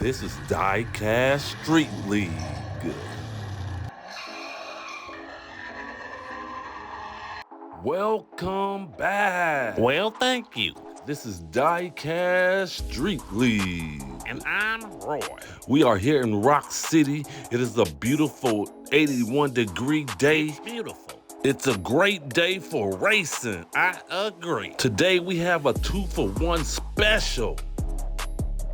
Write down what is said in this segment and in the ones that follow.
This is DieCast Street League. Welcome back. Well, thank you. This is DieCast Street League. And I'm Roy. We are here in Rock City. It is a beautiful 81-degree day. Beautiful. It's a great day for racing. I agree. Today we have a 2-for-1 special.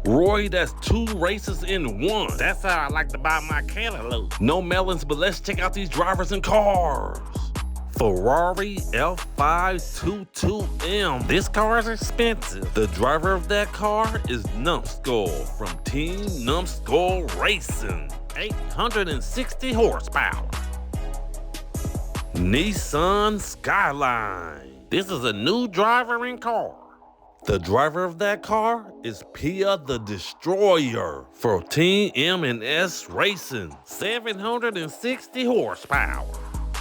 Roy, that's 2 races in 1. That's how I like to buy my cantaloupe. No melons, but let's check out these drivers and cars. Ferrari F522M. This car is expensive. The driver of that car is Numbskull from Team Numbskull Racing. 860 horsepower. Nissan Skyline. This is a new driver and car. The driver of that car is Pia the Destroyer for Team M&S Racing. 760 horsepower.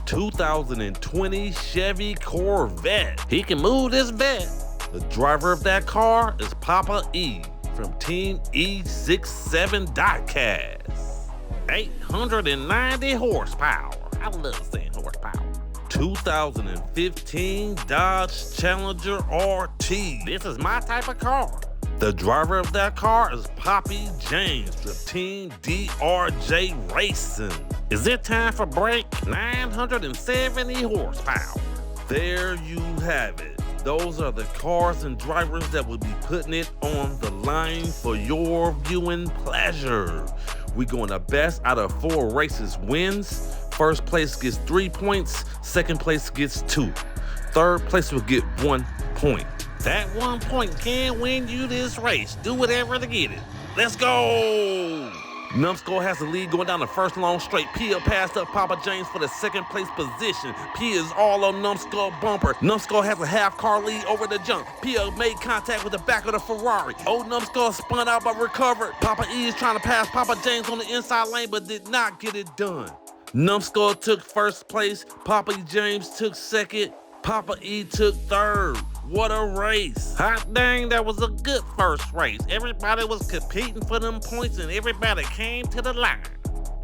2020 Chevy Corvette. He can move this vet. The driver of that car is Papa E from Team E67 DieCast. 890 horsepower. I love saying horsepower. 2015 Dodge Challenger RT. This is my type of car. The driver of that car is Poppy James from Team DRJ Racing. Is it time for break? 970 horsepower. There you have it. Those are the cars and drivers that will be putting it on the line for your viewing pleasure. We going the best out of 4 races wins. First place gets 3 points. Second place gets 2. Third place will get 1 point. That 1 point can win you this race. Do whatever to get it. Let's go! Numbskull has the lead going down the first long straight. Pia passed up Papa James for the second place position. Pia is all on Numbskull bumper. Numbskull has a half car lead over the jump. Pia made contact with the back of the Ferrari. Old Numbskull spun out but recovered. Papa E is trying to pass Papa James on the inside lane but did not get it done. Numbskull took first place. Papa James took second. Papa E took third. What a race. Hot dang, that was a good first race. Everybody was competing for them points and everybody came to the line.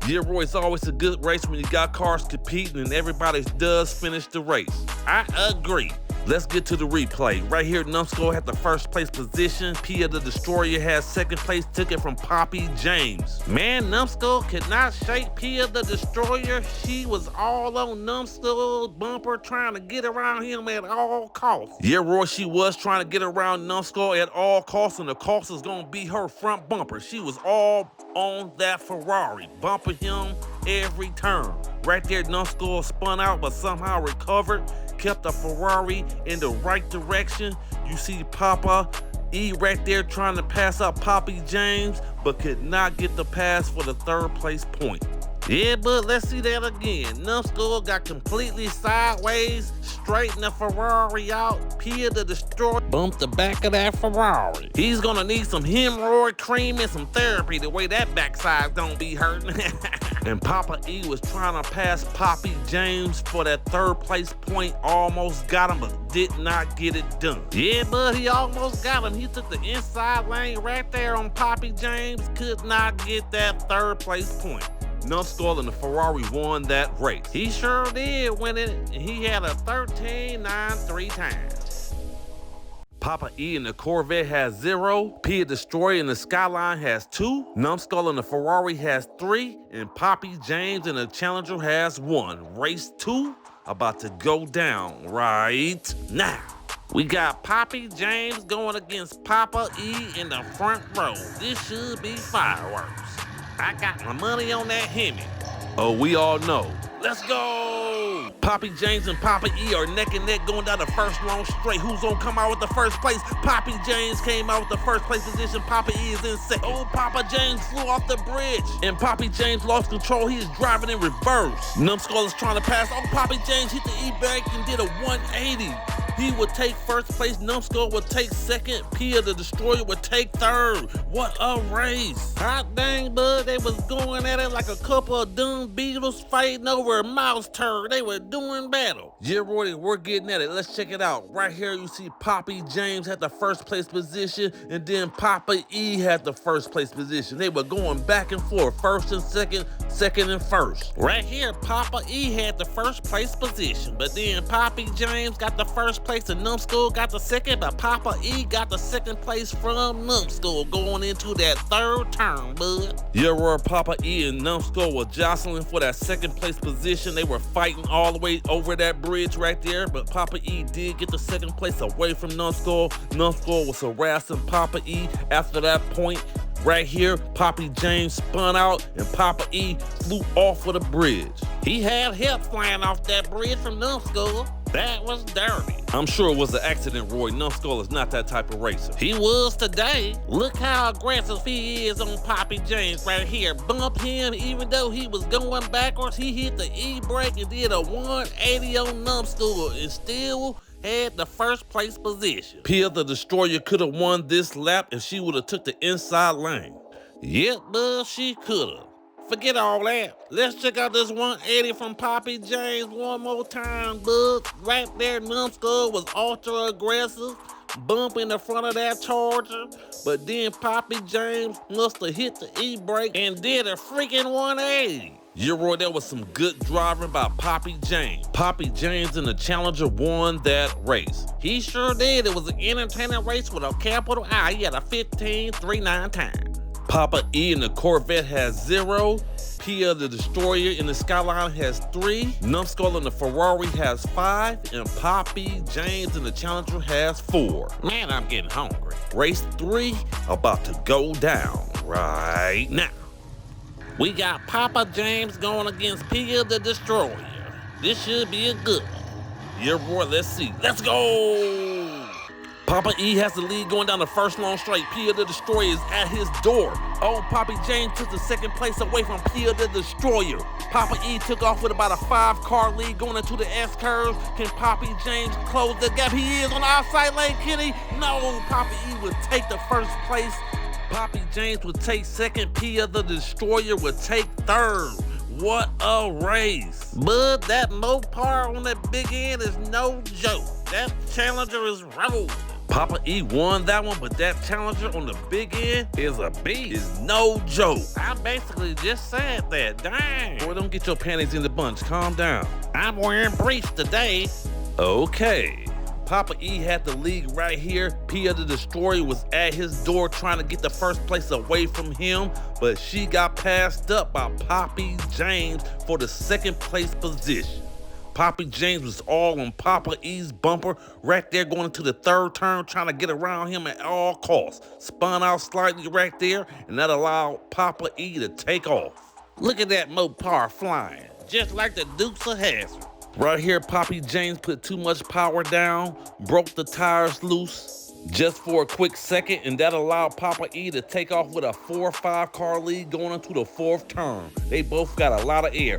Yeah, Roy, it's always a good race when you got cars competing and everybody does finish the race. I agree. Let's get to the replay. Right here, Numbskull had the first place position. Pia the Destroyer has second place, took it from Poppy James. Man, Numbskull could not shake Pia the Destroyer. She was all on Numbskull's bumper trying to get around him at all costs. Yeah, Roy, she was trying to get around Numbskull at all costs, and the cost is gonna be her front bumper. She was all on that Ferrari, bumping him every turn. Right there, Numbskull spun out, but somehow recovered, kept the Ferrari in the right direction. You see Papa E right there trying to pass out Poppy James, but could not get the pass for the third place point. Yeah, but let's see that again. Numbskull got completely sideways, straightened the Ferrari out. Pia the Destroyer bumped the back of that Ferrari. He's gonna need some hemorrhoid cream and some therapy the way that backside don't be hurting. And Papa E was trying to pass Poppy James for that third place point. Almost got him, but did not get it done. Yeah, but he almost got him. He took the inside lane right there on Poppy James. Could not get that third place point. Numbskull and the Ferrari won that race. He sure did win it. He had a 13.9 3 times. Papa E and the Corvette has 0. Pia Destroyer and the Skyline has 2. Numbskull and the Ferrari has 3. And Poppy James and the Challenger has 1. Race 2 about to go down right now. We got Poppy James going against Papa E in the front row. This should be fireworks. I got my money on that Hemi. Oh, we all know. Let's go! Poppy James and Papa E are neck and neck going down the first long straight. Who's gonna come out with the first place? Poppy James came out with the first place position. Papa E is in second. Oh, Papa James flew off the bridge. And Poppy James lost control. He is driving in reverse. Numbskull is trying to pass. Oh, Poppy James hit the E-brake and did a 180. he would take first place, Numbskull would take second, Pia the Destroyer would take third. What a race. Hot dang, bud, they was going at it like a couple of dumb beetles fighting over a mouse turd. They were doing battle. Yeah, Roy, we're getting at it. Let's check it out. Right here, you see Poppy James had the first place position, and then Papa E had the first place position. They were going back and forth, first and second, second and first. Right here, Papa E had the first place position, but then Poppy James got the first place and Numbskull got the second, but Papa E got the second place from Numbskull going into that third turn, bud. Yeah, Roy, Papa E and Numbskull were jostling for that second place position. They were fighting all the way over that bridge right there, but Papa E did get the second place away from Numbskull. Numbskull was harassing Papa E. After that point, right here, Poppy James spun out and Papa E flew off of the bridge. He had help flying off that bridge from Numbskull. That was dirty. I'm sure it was an accident, Roy. Numbskull is not that type of racer. He was today. Look how aggressive he is on Poppy James right here. Bump him, even though he was going backwards, he hit the E-brake and did a 180 on Numbskull and still had the first place position. Pia the Destroyer could have won this lap if she would have took the inside lane. Yep, bud, she could have. Forget all that. Let's check out this 180 from Poppy James one more time, bud. Right there, Numbskull was ultra aggressive, bumping the front of that Charger. But then Poppy James must have hit the E-brake and did a freaking 180. Yeah, Roy, that was some good driving by Poppy James. Poppy James and the Challenger won that race. He sure did. It was an entertaining race with a capital I. He had a 15.39 time. Papa E in the Corvette has 0. Pia the Destroyer in the Skyline has 3. Numbskull in the Ferrari has 5. And Poppy James in the Challenger has 4. Man, I'm getting hungry. Race 3 about to go down right now. We got Papa James going against Pia the Destroyer. This should be a good one. Yeah, boy, let's see. Let's go! Papa E has the lead going down the first long straight. Pia the Destroyer is at his door. Oh, Poppy James took the second place away from Pia the Destroyer. Papa E took off with about a 5-car lead going into the S-curve. Can Poppy James close the gap? He is on the outside lane, Kenny. No, Papa E would take the first place. Poppy James would take second. Pia the Destroyer would take third. What a race. Bud, that Mopar on that big end is no joke. That Challenger is rolling. Papa E won that one, but that Challenger on the big end is a beast. It's no joke. I basically just said that. Dang. Boy, don't get your panties in the bunch. Calm down. I'm wearing briefs today. Okay. Papa E had the lead right here. Pia the Destroyer was at his door trying to get the first place away from him, but she got passed up by Poppy James for the second place position. Poppy James was all on Papa E's bumper right there going into the third turn, trying to get around him at all costs. Spun out slightly right there, and that allowed Papa E to take off. Look at that Mopar flying, just like the Dukes of Hazzard. Right here, Poppy James put too much power down, broke the tires loose just for a quick second, and that allowed Papa E to take off with a 4-5 car lead going into the fourth turn. They both got a lot of air.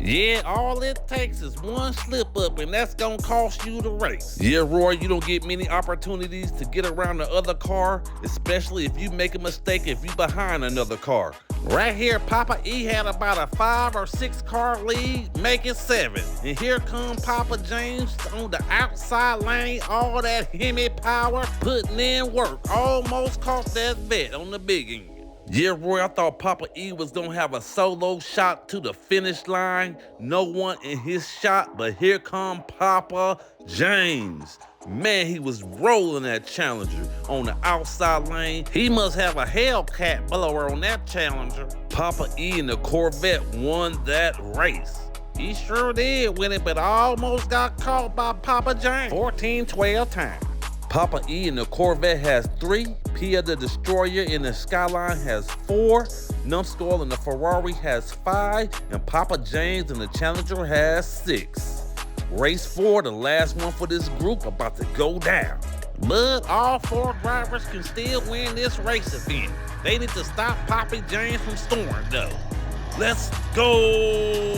Yeah, all it takes is one slip up and that's gonna cost you the race. Yeah, Roy, you don't get many opportunities to get around the other car, especially if you make a mistake if you behind another car. Right here, Papa E had about a 5 or 6 car lead, make it 7. And here come Papa James on the outside lane, all that Hemi power, putting in work. Almost caught that vet on the big end. Yeah, Roy, I thought Papa E was gonna have a solo shot to the finish line. No one in his shot, but here come Papa James. Man, he was rolling that Challenger on the outside lane. He must have a Hellcat blower on that Challenger. Papa E and the Corvette won that race. He sure did win it, but almost got caught by Papa James 14-12 times. Papa E in the Corvette has 3. Pia the Destroyer in the Skyline has 4. Numbskull in the Ferrari has 5. And Papa James in the Challenger has 6. Race 4, the last one for this group, about to go down. But all 4 drivers can still win this race event. They need to stop Poppy James from scoring though. Let's go!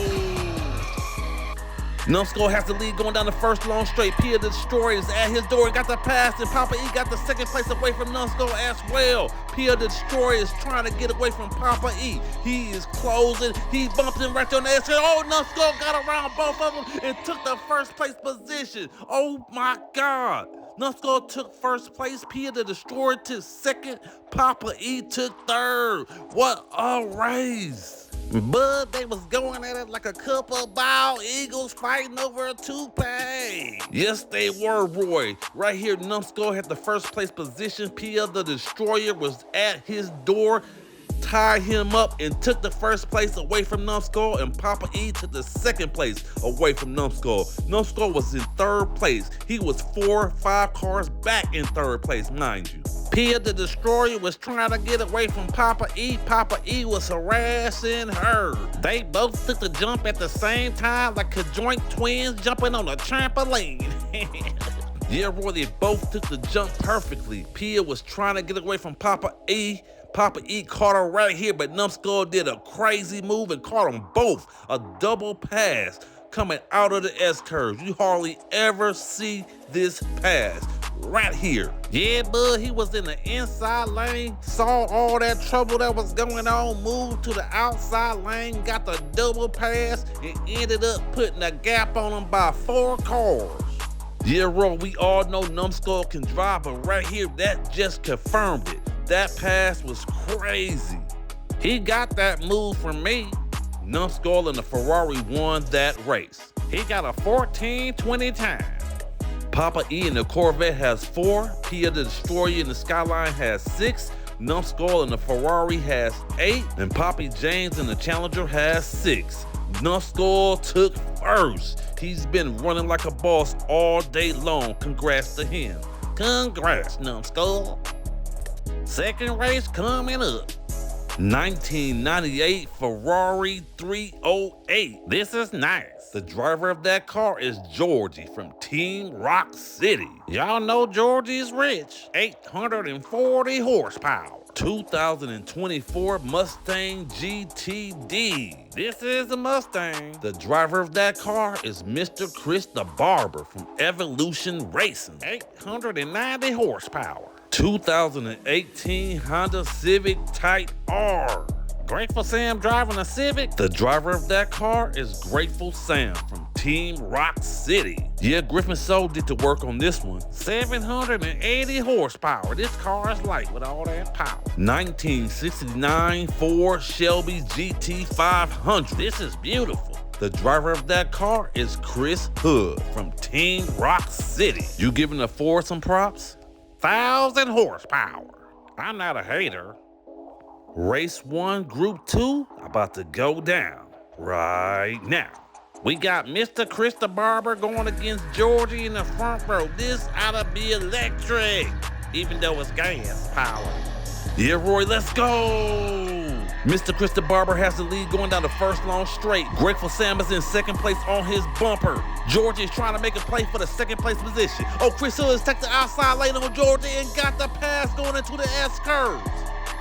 Numbskull has the lead going down the first long straight. Pia the Destroyer is at his door and got the pass, and Papa E got the second place away from Numbskull as well. Pia the Destroyer is trying to get away from Papa E. He is closing. He bumped him right on the edge. Oh, Numbskull got around both of them and took the first place position. Oh my God. Numbskull took first place. Pia the Destroyer took second. Papa E took third. What a race. But they was going at it like a couple of bald eagles fighting over a toupee. Yes, they were, Roy. Right here, Numbskull had the first place position. Pia the Destroyer was at his door, tied him up, and took the first place away from Numbskull, and Papa E took the second place away from Numbskull. Numbskull was in third place. He was 4 or 5 cars back in third place, mind you. Pia the Destroyer was trying to get away from Papa E. Papa E was harassing her. They both took the jump at the same time like conjoint twins jumping on a trampoline. Yeah, Roy, they both took the jump perfectly. Pia was trying to get away from Papa E. Papa E caught her right here, but Numbskull did a crazy move and caught them both. A double pass coming out of the S-curve. You hardly ever see this pass. Right here. Yeah, bud, he was in the inside lane, saw all that trouble that was going on, moved to the outside lane, got the double pass, and ended up putting a gap on him by 4 cars. Yeah, Roy, we all know Numbskull can drive, but right here, that just confirmed it. That pass was crazy. He got that move from me. Numbskull and the Ferrari won that race. He got a 14-20 time. Papa E in the Corvette has 4, Pia the Destroyer in the Skyline has 6, Numbskull in the Ferrari has 8, and Poppy James in the Challenger has 6. Numbskull took first. He's been running like a boss all day long. Congrats to him. Congrats, Numbskull. Second race coming up. 1998 Ferrari 308. This is nice. The driver of that car is Georgie from Team Rock City. Y'all know Georgie's rich. 840 horsepower. 2024 Mustang GTD. This is a Mustang. The driver of that car is Mr. Chris the Barber from Evolution Racing. 890 horsepower. 2018 Honda Civic Type R. Grateful Sam driving a Civic. The driver of that car is Grateful Sam from Team Rock City. Yeah, Griffin Soul did the work on this one. 780 horsepower. This car is light with all that power. 1969 Ford Shelby GT500. This is beautiful. The driver of that car is Chris Hood from Team Rock City. You giving the Ford some props? 1,000 horsepower. I'm not a hater. Race 1, Group 2, about to go down right now. We got Mr. Chris the Barber going against Georgie in the front row. This ought to be electric, even though it's gas power. Yeah, Roy, let's go. Mr. Chris the Barber has the lead going down the first long straight. Grateful Sam is in second place on his bumper. Georgie is trying to make a play for the second place position. Oh, Chris Hood has taken the outside lane on Georgie and got the pass going into the S-curves.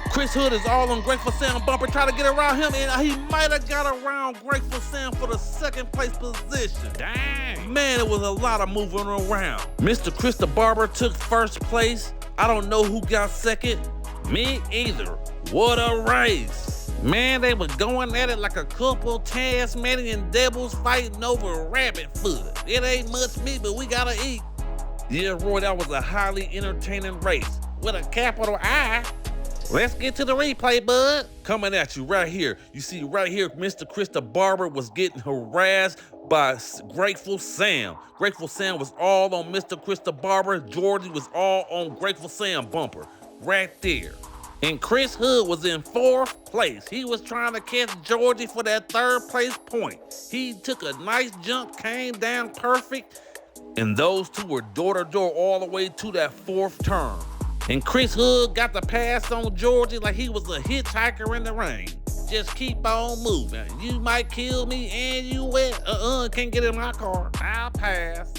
Chris Hood is all on Grateful Sam bumper, trying to get around him, and he might have got around Grateful Sam for the second place position. Dang. Man, it was a lot of moving around. Mr. Chris the Barber took first place. I don't know who got second. Me either. What a race. Man, they were going at it like a couple Tasmanian devils fighting over rabbit foot. It ain't much meat, but we gotta eat. Yeah, Roy, that was a highly entertaining race with a capital I. Let's get to the replay, bud. Coming at you right here. You see right here, Mr. Chris the Barber was getting harassed by Grateful Sam. Grateful Sam was all on Mr. Chris the Barber. Georgie was all on Grateful Sam bumper. Right there. And Chris Hood was in 4th place. He was trying to catch Georgie for that 3rd place point. He took a nice jump, came down perfect, and those two were door to door all the way to that 4th turn. And Chris Hood got the pass on Georgie like he was a hitchhiker in the rain. Just keep on moving. You might kill me and you wet. Can't get in my car. I'll pass.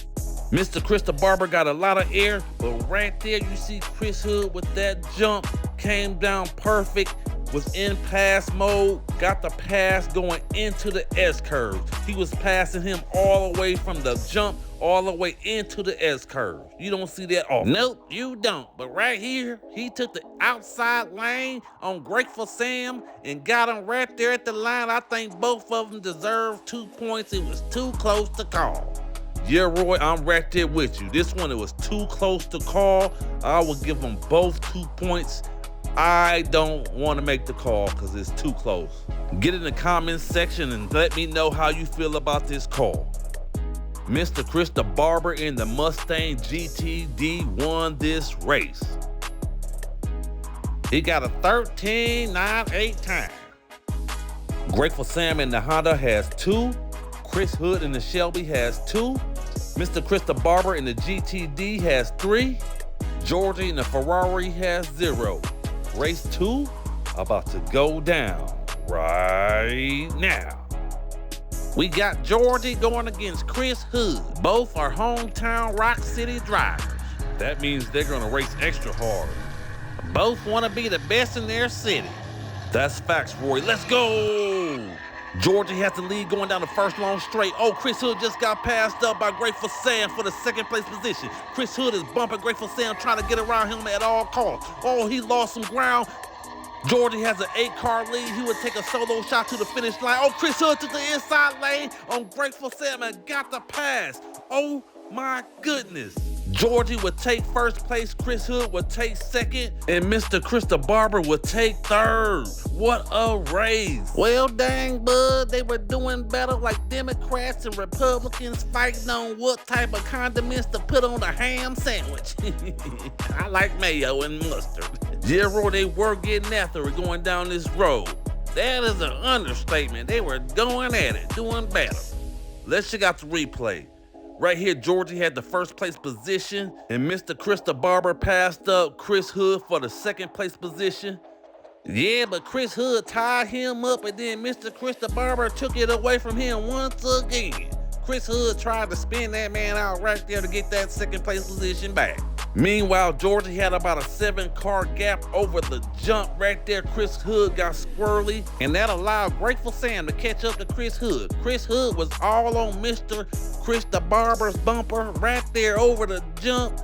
Mr. Chris the Barber got a lot of air, but right there you see Chris Hood with that jump, came down perfect, was in pass mode, got the pass going into the S-curve. He was passing him all the way from the jump all the way into the S-curve. You don't see that often. Nope, you don't. But right here, he took the outside lane on Grateful Sam and got him right there at the line. I think both of them deserved 2 points. It was too close to call. Yeah, Roy, I'm right there with you. This one, it was too close to call. I will give them both 2 points. I don't want to make the call because it's too close. Get in the comments section and let me know how you feel about this call. Mr. Chris the Barber in the Mustang GTD won this race. He got a 13.98 time. Grateful Sam in the Honda has 2. Chris Hood in the Shelby has 2. Mr. Chris the Barber in the GTD has 3. Georgie in the Ferrari has 0. Race 2 about to go down right now. We got Georgie going against Chris Hood. Both are hometown Rock City drivers. That means they're gonna race extra hard. Both want to be the best in their city. That's facts, Roy. Let's go! Georgie has the lead going down the first long straight. Oh, Chris Hood just got passed up by Grateful Sam for the second place position. Chris Hood is bumping Grateful Sam, trying to get around him at all costs. Oh, he lost some ground. Georgie has an 8-car lead. He would take a solo shot to the finish line. Oh, Chris Hood took the inside lane on Grateful Sam and got the pass. Oh my goodness. Georgie would take first place, Chris Hood would take second, and Mr. Chris the Barber would take third. What a race. Well, dang, bud, they were doing better like Democrats and Republicans fighting on what type of condiments to put on the ham sandwich. I like mayo and mustard. Yeah, Roy, they were getting after it going down this road. That is an understatement. They were going at it, doing better. Let's check out the replay. Right here, Georgie had the first place position, and Mr. Chris the Barber passed up Chris Hood for the second place position. Yeah, but Chris Hood tied him up, and then Mr. Chris the Barber took it away from him once again. Chris Hood tried to spin that man out right there to get that second place position back. Meanwhile, Georgie had about a 7-car gap over the jump right there. Chris Hood got squirrely, and that allowed Grateful Sam to catch up to Chris Hood. Chris Hood was all on Mr. Chris the Barber's bumper right there over the jump,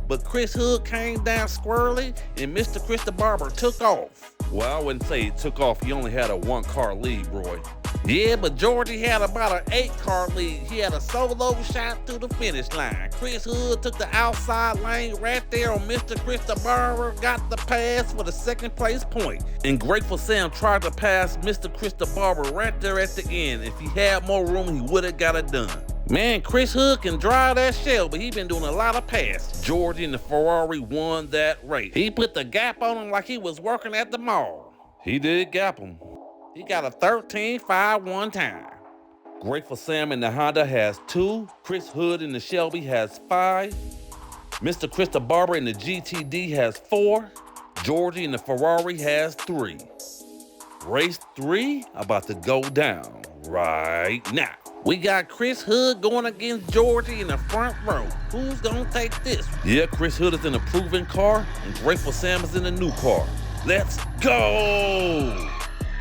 but Chris Hood came down squirrely, and Mr. Chris the Barber took off. Well, I wouldn't say he took off. He only had a 1-car lead, Roy. Yeah, but Georgie had about an 8-car lead. He had a solo shot to the finish line. Chris Hood took the outside lane right there on Mr. Chris the Barber, got the pass for the second place point. And Grateful Sam tried to pass Mr. Chris the Barber right there at the end. If he had more room, he would have got it done. Man, Chris Hood can drive that shell, but he been doing a lot of passes. Georgie in the Ferrari won that race. He put the gap on him like he was working at the mall. He did gap him. He got a 13.51 time. Grateful Sam in the Honda has 2. Chris Hood in the Shelby has 5. Mr. Chris the Barber in the GTD has 4. Georgie in the Ferrari has 3. Race 3 about to go down right now. We got Chris Hood going against Georgie in the front row. Who's gonna take this? Yeah, Chris Hood is in a proven car, and Grateful Sam is in a new car. Let's go!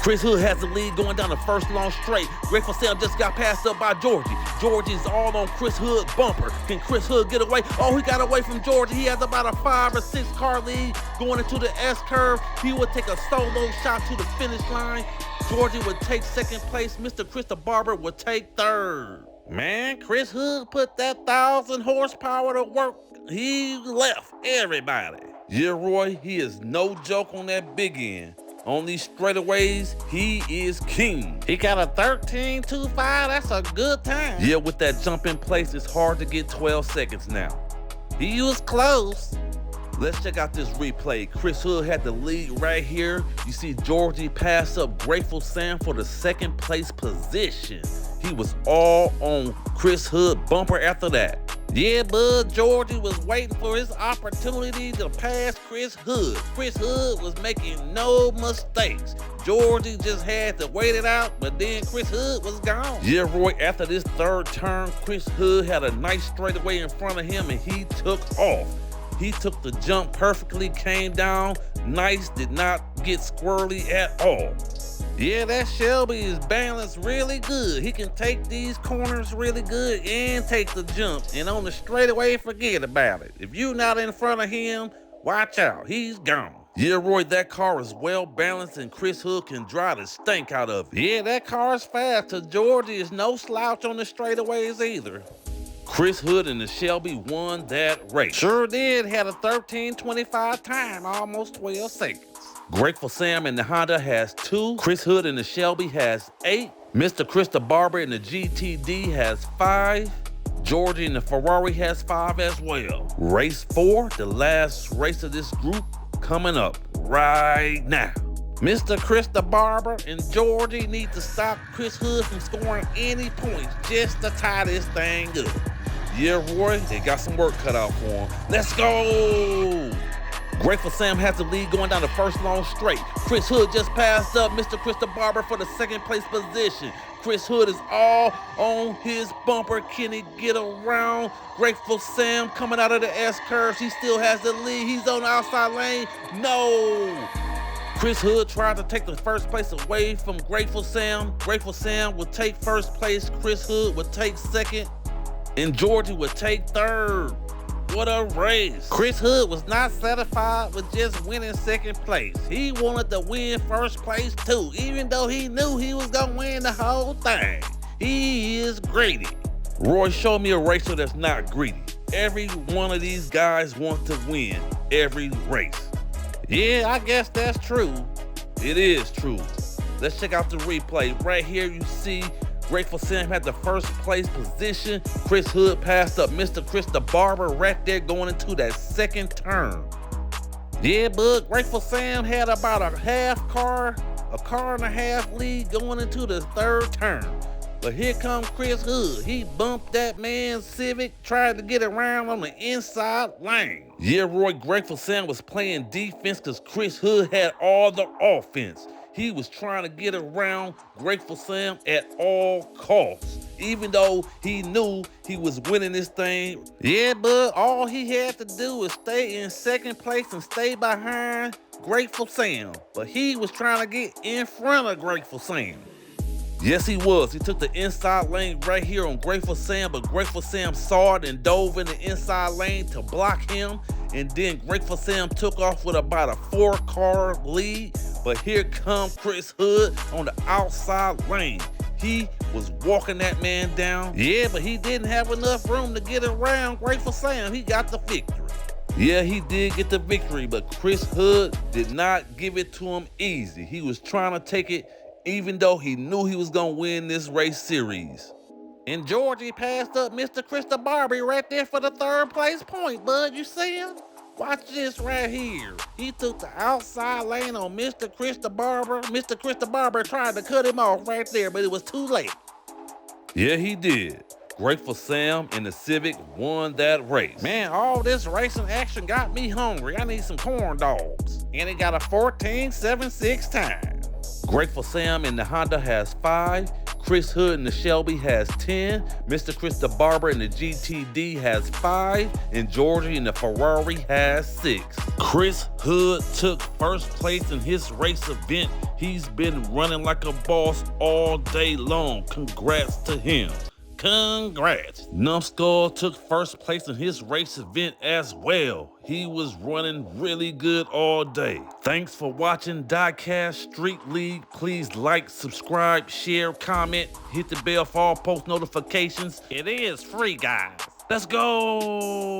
Chris Hood has the lead going down the first long straight. Grateful Sam just got passed up by Georgie. Georgie's all on Chris Hood's bumper. Can Chris Hood get away? Oh, he got away from Georgie. He has about a 5 or 6 car lead going into the S-curve. He would take a solo shot to the finish line. Georgie would take second place. Mr. Chris the Barber would take third. Man, Chris Hood put that 1,000 horsepower to work. He left everybody. Yeah, Roy, he is no joke on that big end. On these straightaways, he is king. He got a 13.25. That's a good time. Yeah, with that jump in place, it's hard to get 12 seconds now. He was close. Let's check out this replay. Chris Hood had the lead right here. You see Georgie pass up Grateful Sam for the second place position. He was all on Chris Hood bumper after that. Yeah, bud, Georgie was waiting for his opportunity to pass Chris Hood. Chris Hood was making no mistakes. Georgie just had to wait it out, but then Chris Hood was gone. Yeah, Roy, after this third turn, Chris Hood had a nice straightaway in front of him and he took off. He took the jump perfectly, came down nice, did not get squirrely at all. Yeah, that Shelby is balanced really good. He can take these corners really good and take the jump. And on the straightaway, forget about it. If you're not in front of him, watch out, he's gone. Yeah, Roy, that car is well balanced and Chris Hood can drive the stank out of it. Yeah, that car's fast. Georgie is no slouch on the straightaways either. Chris Hood and the Shelby won that race. Sure did, had a 13:25 time, almost 12 seconds. Grateful Sam and the Honda has 2. Chris Hood and the Shelby has 8. Mr. Chris the Barber and the GTD has 5. Georgie and the Ferrari has 5 as well. Race 4, the last race of this group, coming up right now. Mr. Chris the Barber and Georgie need to stop Chris Hood from scoring any points just to tie this thing up. Yeah, Roy, they got some work cut out for him. Let's go! Grateful Sam has the lead going down the first long straight. Chris Hood just passed up Mr. Chris the Barber for the second place position. Chris Hood is all on his bumper. Can he get around? Grateful Sam coming out of the S-curves. He still has the lead. He's on the outside lane. No! Chris Hood tried to take the first place away from Grateful Sam. Grateful Sam would take first place. Chris Hood would take second. And Georgie would take third. What a race. Chris Hood was not satisfied with just winning second place. He wanted to win first place too, even though he knew he was gonna win the whole thing. He is greedy. Roy, show me a racer that's not greedy. Every one of these guys wants to win every race. Yeah, I guess that's true. It is true. Let's check out the replay. Right here you see Grateful Sam had the first place position. Chris Hood passed up Mr. Chris the Barber right there going into that second turn. Yeah, but Grateful Sam had about a car and a half lead going into the third turn. But here comes Chris Hood. He bumped that man's Civic, tried to get around on the inside lane. Yeah, Roy, Grateful Sam was playing defense because Chris Hood had all the offense. He was trying to get around Grateful Sam at all costs, even though he knew he was winning this thing. Yeah, but all he had to do was stay in second place and stay behind Grateful Sam. But he was trying to get in front of Grateful Sam. Yes, he was. He took the inside lane right here on Grateful Sam, but Grateful Sam saw it and dove in the inside lane to block him. And then Grateful Sam took off with about a 4-car lead. But here comes Chris Hood on the outside lane. He was walking that man down. Yeah, but he didn't have enough room to get around Grateful Sam. He got the victory. Yeah, he did get the victory, but Chris Hood did not give it to him easy. He was trying to take it even though he knew he was gonna win this race series. And Georgie passed up Mr. Chris the Barber right there for the third place point, bud. You see him? Watch this right here. He took the outside lane on Mr. Chris the Barber. Mr. Chris the Barber tried to cut him off right there, but it was too late. Yeah, he did. Grateful Sam and the Civic won that race. Man, all this racing action got me hungry. I need some corn dogs. And it got a 14.76 time. Grateful Sam and the Honda has 5. Chris Hood and the Shelby has 10. Mr. Chris the Barber and the GTD has 5. And Georgie and the Ferrari has 6. Chris Hood took first place in his race event. He's been running like a boss all day long. Congrats to him. Congrats. Numbskull took first place in his race event as well. He was running really good all day. Thanks for watching DieCast Street League. Please like, subscribe, share, comment, hit the bell for all post notifications. It is free, guys. Let's go.